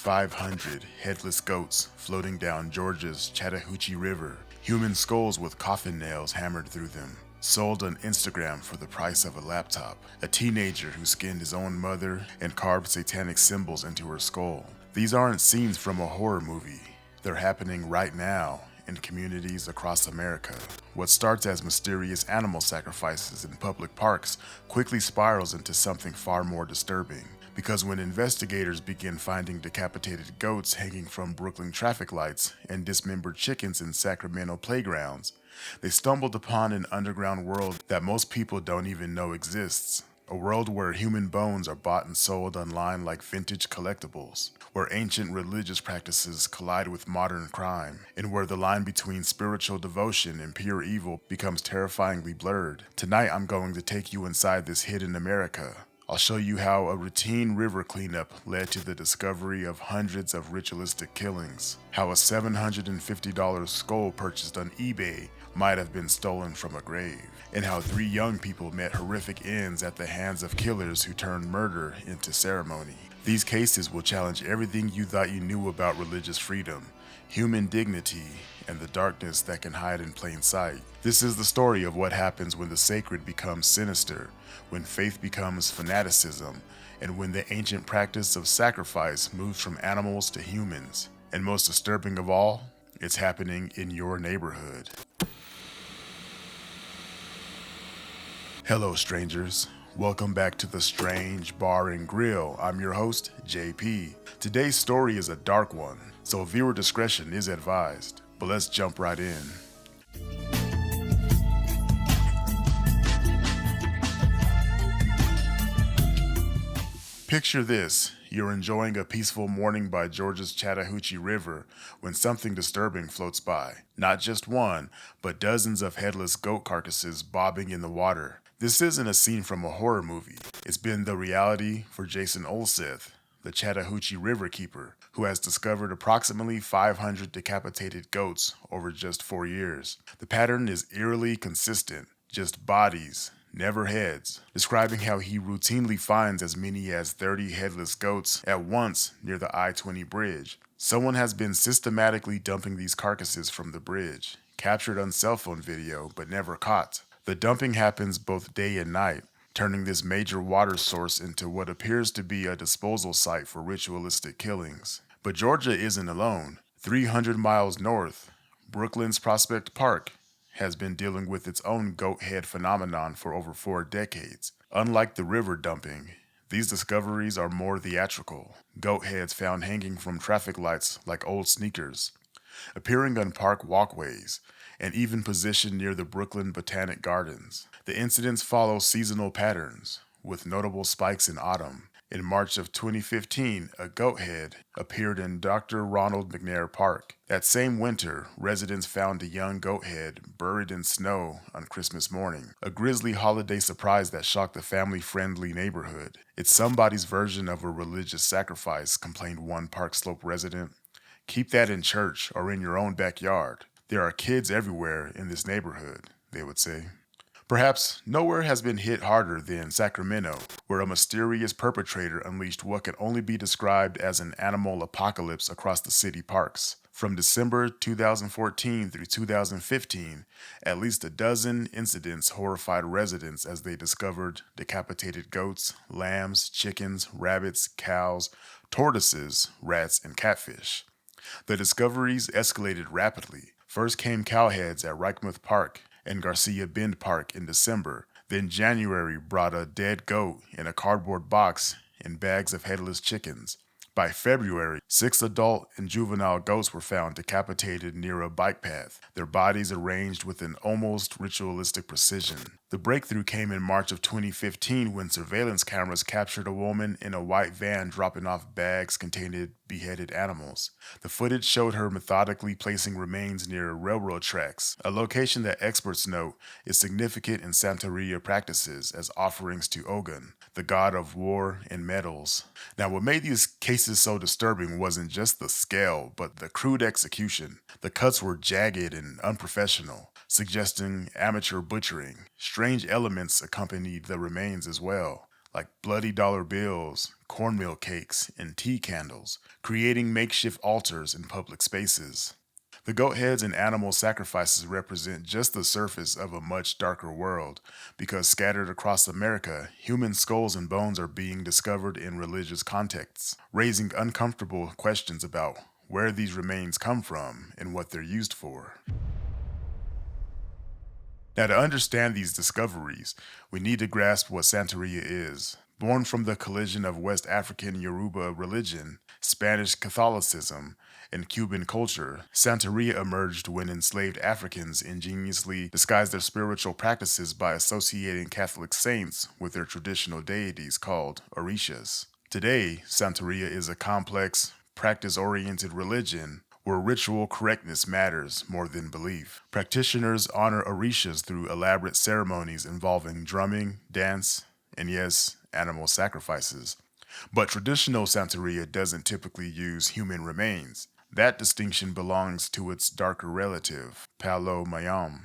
500 headless goats floating down Georgia's Chattahoochee River, human skulls with coffin nails hammered through them, sold on Instagram for the price of a laptop, a teenager who skinned his own mother and carved satanic symbols into her skull. These aren't scenes from a horror movie. They're happening right now in communities across America. What starts as mysterious animal sacrifices in public parks quickly spirals into something far more disturbing. Because when investigators begin finding decapitated goats hanging from Brooklyn traffic lights and dismembered chickens in Sacremento playgrounds, they stumbled upon an underground world that most people don't even know exists. A world where human bones are bought and sold online like vintage collectibles, where ancient religious practices collide with modern crime, and where the line between spiritual devotion and pure evil becomes terrifyingly blurred. Tonight I'm going to take you inside this hidden America. I'll show you how a routine river cleanup led to the discovery of hundreds of ritualistic killings, how a $750 skull purchased on eBay might have been stolen from a grave, and how 3 young people met horrific ends at the hands of killers who turned murder into ceremony. These cases will challenge everything you thought you knew about religious freedom, human dignity, and the darkness that can hide in plain sight. This is the story of what happens when the sacred becomes sinister, when faith becomes fanaticism, and when the ancient practice of sacrifice moves from animals to humans. And most disturbing of all, it's happening in your neighborhood. Hello, strangers. Welcome back to the Strange Bar and Grill. I'm your host, JP. Today's story is a dark one, so viewer discretion is advised. But let's jump right in. Picture this. You're enjoying a peaceful morning by Georgia's Chattahoochee River when something disturbing floats by. Not just one, but dozens of headless goat carcasses bobbing in the water. This isn't a scene from a horror movie. It's been the reality for Jason Olseth, the Chattahoochee River keeper, who has discovered approximately 500 decapitated goats over just 4 years. The pattern is eerily consistent, just bodies, never heads, describing how he routinely finds as many as 30 headless goats at once near the I-20 bridge. Someone has been systematically dumping these carcasses from the bridge, captured on cell phone video but never caught. The dumping happens both day and night, turning this major water source into what appears to be a disposal site for ritualistic killings. But Georgia isn't alone. 300 miles north, Brooklyn's Prospect Park has been dealing with its own goat head phenomenon for over 4 decades. Unlike the river dumping, these discoveries are more theatrical. Goat heads found hanging from traffic lights like old sneakers, appearing on park walkways, and even positioned near the Brooklyn Botanic Gardens. The incidents follow seasonal patterns, with notable spikes in autumn. In March of 2015, a goat head appeared in Dr. Ronald McNair Park. That same winter, residents found a young goat head buried in snow on Christmas morning, a grisly holiday surprise that shocked the family-friendly neighborhood. It's somebody's version of a religious sacrifice, complained one Park Slope resident. Keep that in church or in your own backyard. There are kids everywhere in this neighborhood, they would say. Perhaps nowhere has been hit harder than Sacremento, where a mysterious perpetrator unleashed what can only be described as an animal apocalypse across the city parks. From December 2014 through 2015, at least a dozen incidents horrified residents as they discovered decapitated goats, lambs, chickens, rabbits, cows, tortoises, rats, and catfish. The discoveries escalated rapidly. First came cowheads at Reichmuth Park and Garcia Bend Park in December. Then January brought a dead goat in a cardboard box and bags of headless chickens. By February, 6 adult and juvenile goats were found decapitated near a bike path, their bodies arranged with an almost ritualistic precision. The breakthrough came in March of 2015 when surveillance cameras captured a woman in a white van dropping off bags containing beheaded animals. The footage showed her methodically placing remains near railroad tracks, a location that experts note is significant in Santeria practices as offerings to Ogun, the god of war and metals. Now, what made these cases so disturbing wasn't just the scale, but the crude execution. The cuts were jagged and unprofessional, suggesting amateur butchering. Strange elements accompanied the remains as well, like bloody dollar bills, cornmeal cakes, and tea candles, creating makeshift altars in public spaces. The goat heads and animal sacrifices represent just the surface of a much darker world, because scattered across America, human skulls and bones are being discovered in religious contexts, raising uncomfortable questions about where these remains come from and what they're used for. Now, to understand these discoveries, we need to grasp what Santeria is. Born from the collision of West African Yoruba religion, Spanish Catholicism, and Cuban culture, Santeria emerged when enslaved Africans ingeniously disguised their spiritual practices by associating Catholic saints with their traditional deities called orishas. Today, Santeria is a complex, practice-oriented religion where ritual correctness matters more than belief. Practitioners honor orishas through elaborate ceremonies involving drumming, dance, and yes, animal sacrifices. But traditional Santeria doesn't typically use human remains. That distinction belongs to its darker relative, Palo Mayombe.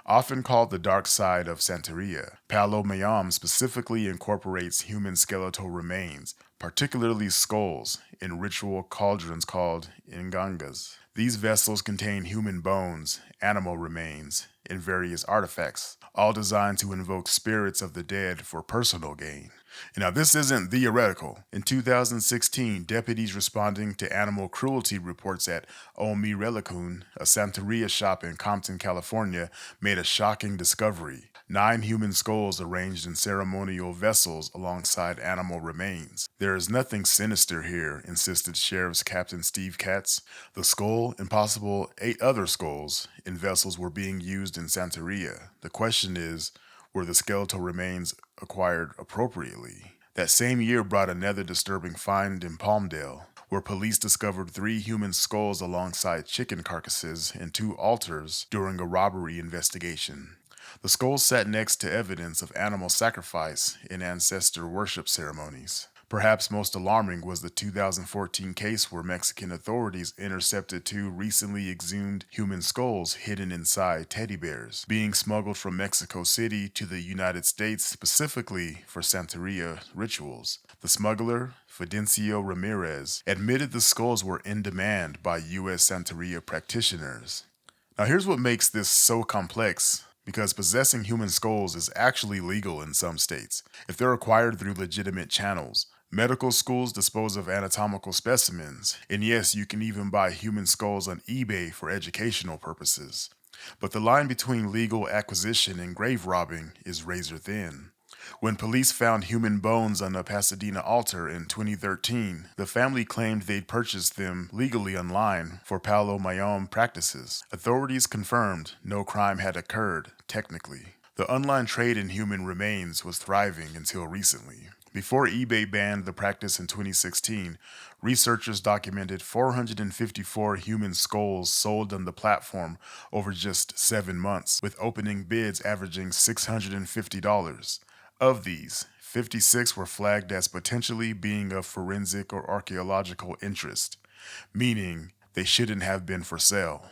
Often called the dark side of Santeria, Palo Mayombe specifically incorporates human skeletal remains, particularly skulls, in ritual cauldrons called ingangas. These vessels contain human bones, animal remains, and various artifacts, all designed to invoke spirits of the dead for personal gain. Now, this isn't theoretical. In 2016, deputies responding to animal cruelty reports at Omi Relikun, a Santeria shop in Compton, California, made a shocking discovery. 9 human skulls arranged in ceremonial vessels alongside animal remains. There is nothing sinister here, insisted Sheriff's Captain Steve Katz. The skull and possible 8 other skulls in vessels were being used in Santeria. The question is, were the skeletal remains acquired appropriately? That same year brought another disturbing find in Palmdale, where police discovered 3 human skulls alongside chicken carcasses in 2 altars during a robbery investigation. The skulls sat next to evidence of animal sacrifice in ancestor worship ceremonies. Perhaps most alarming was the 2014 case where Mexican authorities intercepted 2 recently exhumed human skulls hidden inside teddy bears, being smuggled from Mexico City to the United States specifically for Santeria rituals. The smuggler, Fidencio Ramirez, admitted the skulls were in demand by U.S. Santeria practitioners. Now here's what makes this so complex. Because possessing human skulls is actually legal in some states, if they're acquired through legitimate channels. Medical schools dispose of anatomical specimens, and yes, you can even buy human skulls on eBay for educational purposes. But the line between legal acquisition and grave robbing is razor thin. When police found human bones on a Pasadena altar in 2013, the family claimed they'd purchased them legally online for Palo Mayombe practices. Authorities confirmed no crime had occurred, technically. The online trade in human remains was thriving until recently. Before eBay banned the practice in 2016, researchers documented 454 human skulls sold on the platform over just 7 months, with opening bids averaging $650. Of these, 56 were flagged as potentially being of forensic or archaeological interest, meaning they shouldn't have been for sale.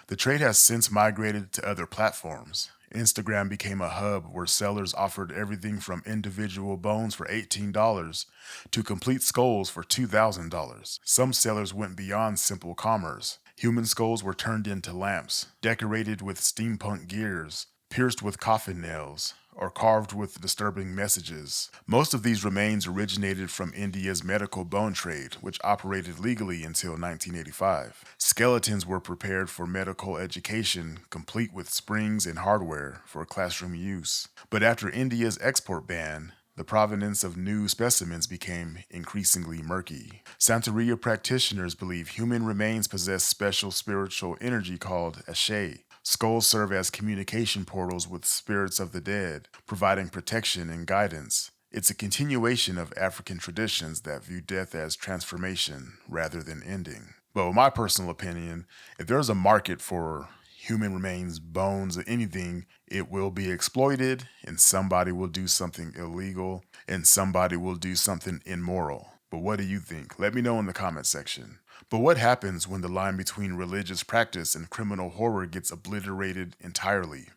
The trade has since migrated to other platforms. Instagram became a hub where sellers offered everything from individual bones for $18 to complete skulls for $2,000. Some sellers went beyond simple commerce. Human skulls were turned into lamps, decorated with steampunk gears, pierced with coffin nails, or carved with disturbing messages. Most of these remains originated from India's medical bone trade, which operated legally until 1985. Skeletons were prepared for medical education, complete with springs and hardware for classroom use. But after India's export ban, the provenance of new specimens became increasingly murky. Santeria practitioners believe human remains possess special spiritual energy called ashe. Skulls serve as communication portals with spirits of the dead, providing protection and guidance. It's a continuation of African traditions that view death as transformation rather than ending. But in my personal opinion, if there's a market for human remains, bones, or anything, it will be exploited, and somebody will do something illegal, and somebody will do something immoral. But what do you think? Let me know in the comment section. But what happens when the line between religious practice and criminal horror gets obliterated entirely?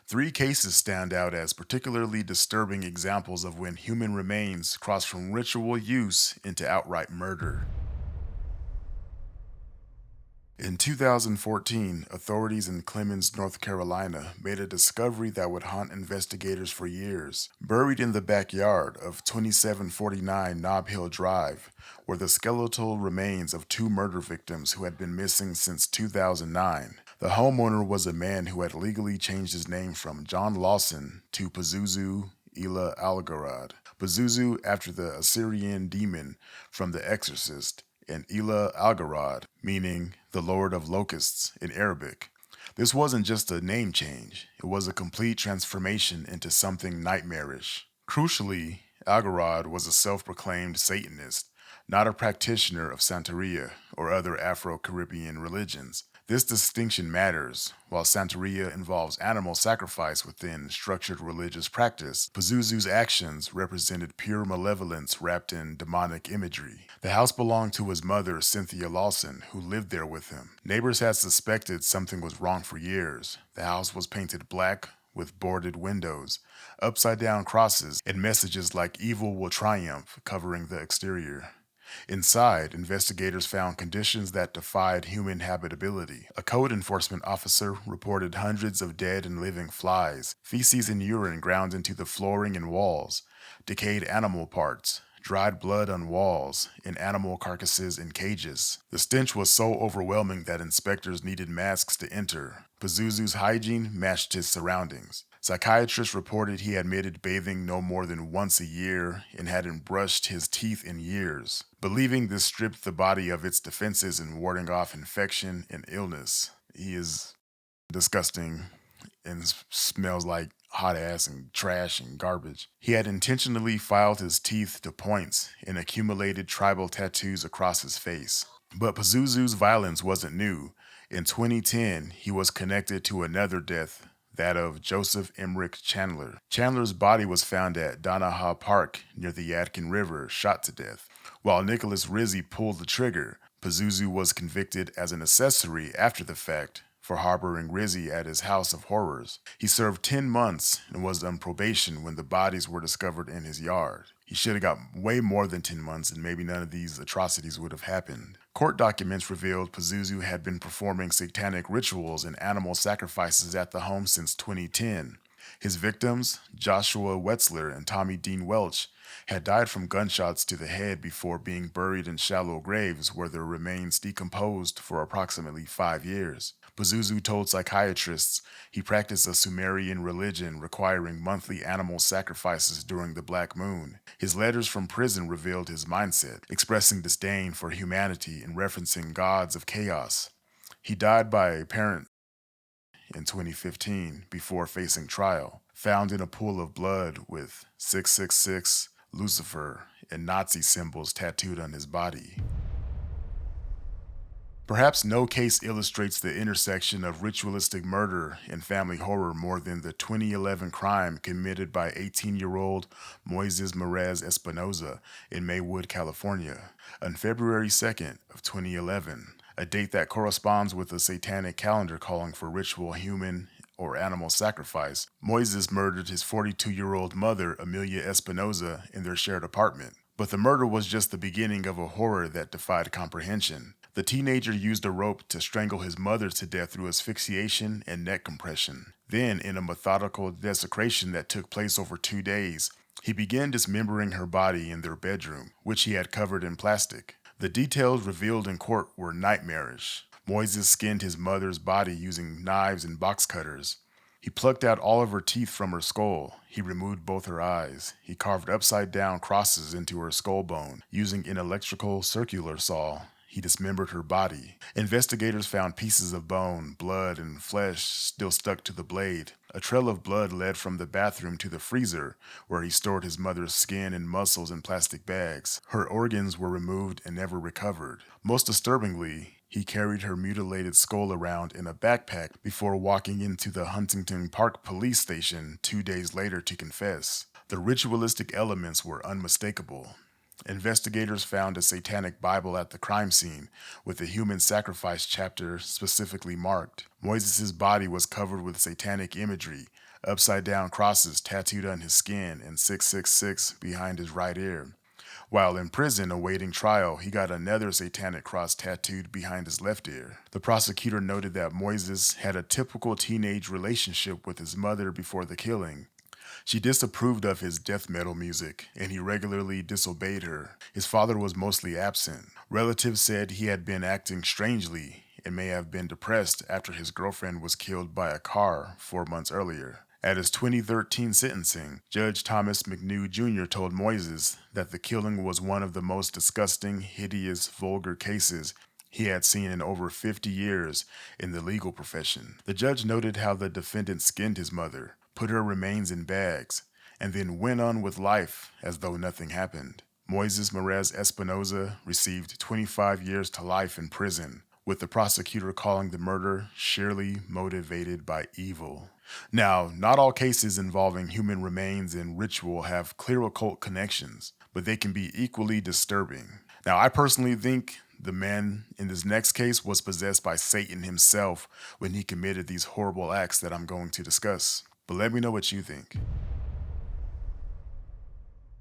Three cases stand out as particularly disturbing examples of when human remains cross from ritual use into outright murder. In 2014, authorities in Clemens, North Carolina made a discovery that would haunt investigators for years. Buried in the backyard of 2749 Nob Hill Drive were the skeletal remains of two murder victims who had been missing since 2009. The homeowner was a man who had legally changed his name from John Lawson to Pazuzu Algarad. Pazuzu after the Assyrian demon from The Exorcist, and Algarad, meaning the Lord of Locusts in Arabic. This wasn't just a name change, it was a complete transformation into something nightmarish. Crucially, Algarad was a self-proclaimed Satanist, not a practitioner of Santeria or other Afro-Caribbean religions. This distinction matters. While Santeria involves animal sacrifice within structured religious practice, Pazuzu's actions represented pure malevolence wrapped in demonic imagery. The house belonged to his mother, Cynthia Lawson, who lived there with him. Neighbors had suspected something was wrong for years. The house was painted black with boarded windows, upside-down crosses, and messages like "evil will triumph" covering the exterior. Inside, investigators found conditions that defied human habitability. A code enforcement officer reported hundreds of dead and living flies, feces and urine ground into the flooring and walls, decayed animal parts, dried blood on walls, and animal carcasses in cages. The stench was so overwhelming that inspectors needed masks to enter. Pazuzu's hygiene matched his surroundings. Psychiatrists reported he admitted bathing no more than once a year and hadn't brushed his teeth in years, believing this stripped the body of its defenses and warding off infection and illness. He is disgusting and smells like hot ass and trash and garbage. He had intentionally filed his teeth to points and accumulated tribal tattoos across his face. But Pazuzu's violence wasn't new. In 2010, he was connected to another death, that of Joseph Emmerich Chandler. Chandler's body was found at Donahaw Park near the Yadkin River, shot to death. While Nicholas Rizzi pulled the trigger, Pazuzu was convicted as an accessory after the fact for harboring Rizzi at his house of horrors. He served 10 months and was on probation when the bodies were discovered in his yard. He should have got way more than 10 months and maybe none of these atrocities would have happened. Court documents revealed Pazuzu had been performing satanic rituals and animal sacrifices at the home since 2010. His victims, Joshua Wetzler and Tommy Dean Welch, had died from gunshots to the head before being buried in shallow graves where their remains decomposed for approximately 5 years. Pazuzu told psychiatrists he practiced a Sumerian religion requiring monthly animal sacrifices during the Black Moon. His letters from prison revealed his mindset, expressing disdain for humanity and referencing gods of chaos. He died by apparent in 2015 before facing trial, found in a pool of blood with 666, Lucifer, and Nazi symbols tattooed on his body. Perhaps no case illustrates the intersection of ritualistic murder and family horror more than the 2011 crime committed by 18-year-old Moises Meraz-Espinoza in Maywood, California, on February 2nd of 2011, a date that corresponds with a satanic calendar calling for ritual human or animal sacrifice. Moises murdered his 42-year-old mother, Amelia Espinoza, in their shared apartment. But the murder was just the beginning of a horror that defied comprehension. The teenager used a rope to strangle his mother to death through asphyxiation and neck compression. Then, in a methodical desecration that took place over 2 days, he began dismembering her body in their bedroom, which he had covered in plastic. The details revealed in court were nightmarish. Moises skinned his mother's body using knives and box cutters. He plucked out all of her teeth from her skull. He removed both her eyes. He carved upside-down crosses into her skull bone. Using an electrical circular saw, he dismembered her body. Investigators found pieces of bone, blood, and flesh still stuck to the blade. A trail of blood led from the bathroom to the freezer, where he stored his mother's skin and muscles in plastic bags. Her organs were removed and never recovered. Most disturbingly, he carried her mutilated skull around in a backpack before walking into the Huntington Park police station 2 days later to confess. The ritualistic elements were unmistakable. Investigators found a satanic Bible at the crime scene, with a human sacrifice chapter specifically marked. Moises' body was covered with satanic imagery, upside-down crosses tattooed on his skin, and 666 behind his right ear. While in prison awaiting trial, he got another satanic cross tattooed behind his left ear. The prosecutor noted that Moises had a typical teenage relationship with his mother before the killing. She disapproved of his death metal music, and he regularly disobeyed her. His father was mostly absent. Relatives said he had been acting strangely and may have been depressed after his girlfriend was killed by a car 4 months earlier. At his 2013 sentencing, Judge Thomas McNew Jr. told Moises that the killing was one of the most disgusting, hideous, vulgar cases he had seen in over 50 years in the legal profession. The judge noted how the defendant skinned his mother, put her remains in bags, and then went on with life as though nothing happened. Moises Meraz-Espinoza received 25 years to life in prison, with the prosecutor calling the murder sheerly motivated by evil. Now, not all cases involving human remains and ritual have clear occult connections, but they can be equally disturbing. Now, I personally think the man in this next case was possessed by Satan himself when he committed these horrible acts that I'm going to discuss. But let me know what you think.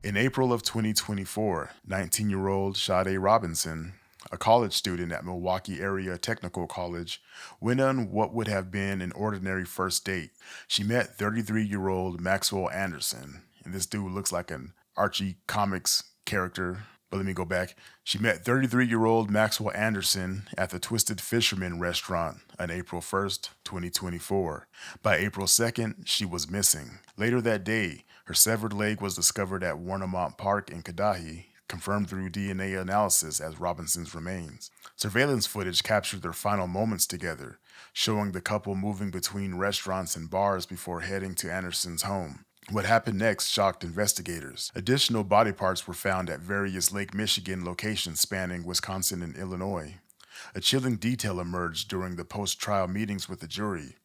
In April of 2024, 19-year-old Sade Robinson, a college student at Milwaukee Area Technical College, went on what would have been an ordinary first date. She met 33-year-old Maxwell Anderson, and this dude looks like an Archie Comics character. But let me go back. She met 33-year-old Maxwell Anderson at the Twisted Fisherman restaurant on April 1st, 2024. By April 2nd, she was missing. Later that day, her severed leg was discovered at Warnemont Park in Cudahy, confirmed through DNA analysis as Robinson's remains. Surveillance footage captured their final moments together, showing the couple moving between restaurants and bars before heading to Anderson's home. What happened next shocked investigators. Additional body parts were found at various Lake Michigan locations spanning Wisconsin and Illinois. A chilling detail emerged during the post-trial meetings with the jury.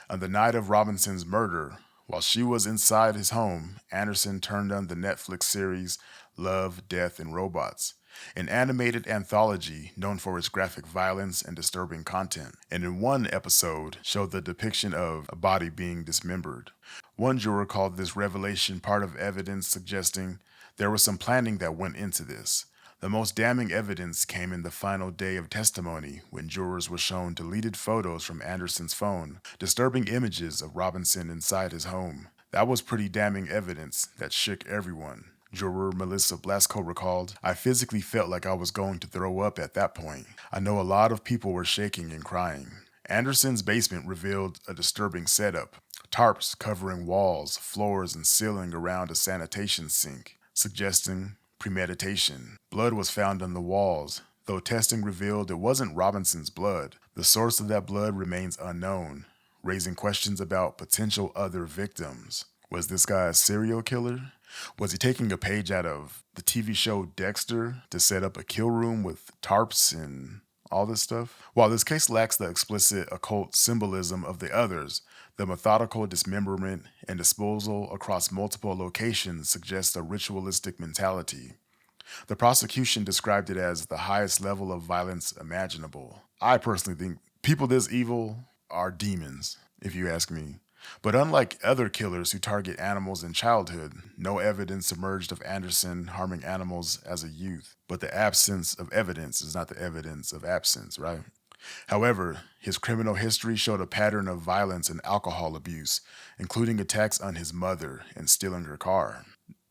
On the night of Robinson's murder, while she was inside his home, Anderson turned on the Netflix series Love, Death, and Robots, an animated anthology known for its graphic violence and disturbing content, and in one episode showed the depiction of a body being dismembered. One juror called this revelation part of evidence suggesting there was some planning that went into this. The most damning evidence came in the final day of testimony when jurors were shown deleted photos from Anderson's phone, disturbing images of Robinson inside his home. That was pretty damning evidence that shook everyone. Juror Melissa Blasco recalled, "I physically felt like I was going to throw up at that point. I know a lot of people were shaking and crying." Anderson's basement revealed a disturbing setup. Tarps covering walls, floors, and ceiling around a sanitation sink, suggesting premeditation. Blood was found on the walls, though testing revealed it wasn't Robinson's blood. The source of that blood remains unknown, raising questions about potential other victims. Was this guy a serial killer? Was he taking a page out of the TV show Dexter to set up a kill room with tarps and all this stuff? While this case lacks the explicit occult symbolism of the others, the methodical dismemberment and disposal across multiple locations suggests a ritualistic mentality. The prosecution described it as the highest level of violence imaginable. I personally think people this evil are demons, if you ask me. But unlike other killers who target animals in childhood, no evidence emerged of Anderson harming animals as a youth. But the absence of evidence is not the evidence of absence, right? However, his criminal history showed a pattern of violence and alcohol abuse, including attacks on his mother and stealing her car.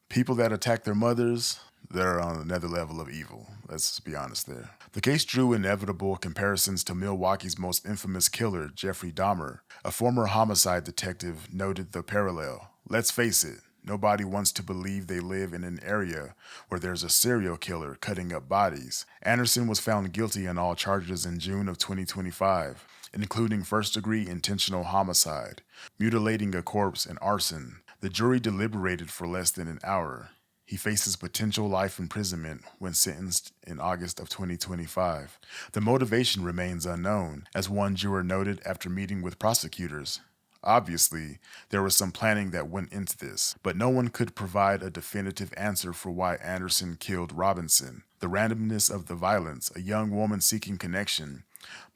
People that attack their mothers, they're on another level of evil. Let's just be honest there. The case drew inevitable comparisons to Milwaukee's most infamous killer, Jeffrey Dahmer. A former homicide detective noted the parallel. Let's face it, nobody wants to believe they live in an area where there's a serial killer cutting up bodies. Anderson was found guilty on all charges in June of 2025, including first-degree intentional homicide, mutilating a corpse, and arson. The jury deliberated for less than an hour. He faces potential life imprisonment when sentenced in August of 2025. The motivation remains unknown, as one juror noted after meeting with prosecutors. Obviously, there was some planning that went into this, but no one could provide a definitive answer for why Anderson killed Robinson. The randomness of the violence, a young woman seeking connection,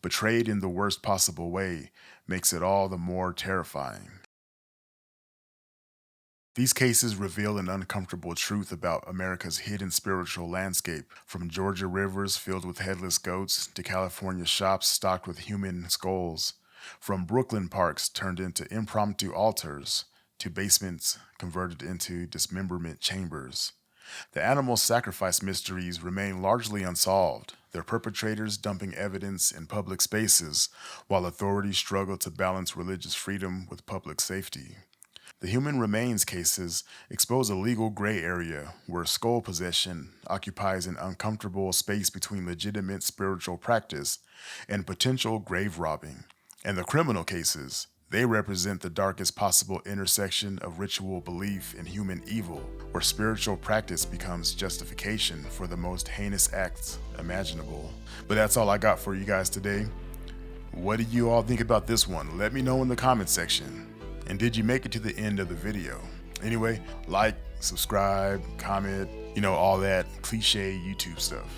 betrayed in the worst possible way, makes it all the more terrifying. These cases reveal an uncomfortable truth about America's hidden spiritual landscape, from Georgia rivers filled with headless goats to California shops stocked with human skulls, from Brooklyn parks turned into impromptu altars to basements converted into dismemberment chambers. The animal sacrifice mysteries remain largely unsolved, their perpetrators dumping evidence in public spaces, while authorities struggle to balance religious freedom with public safety. The human remains cases expose a legal gray area where skull possession occupies an uncomfortable space between legitimate spiritual practice and potential grave robbing. And the criminal cases, they represent the darkest possible intersection of ritual belief and human evil, where spiritual practice becomes justification for the most heinous acts imaginable. But that's all I got for you guys today. What do you all think about this one? Let me know in the comment section. And did you make it to the end of the video? Anyway, like, subscribe, comment, all that cliche YouTube stuff.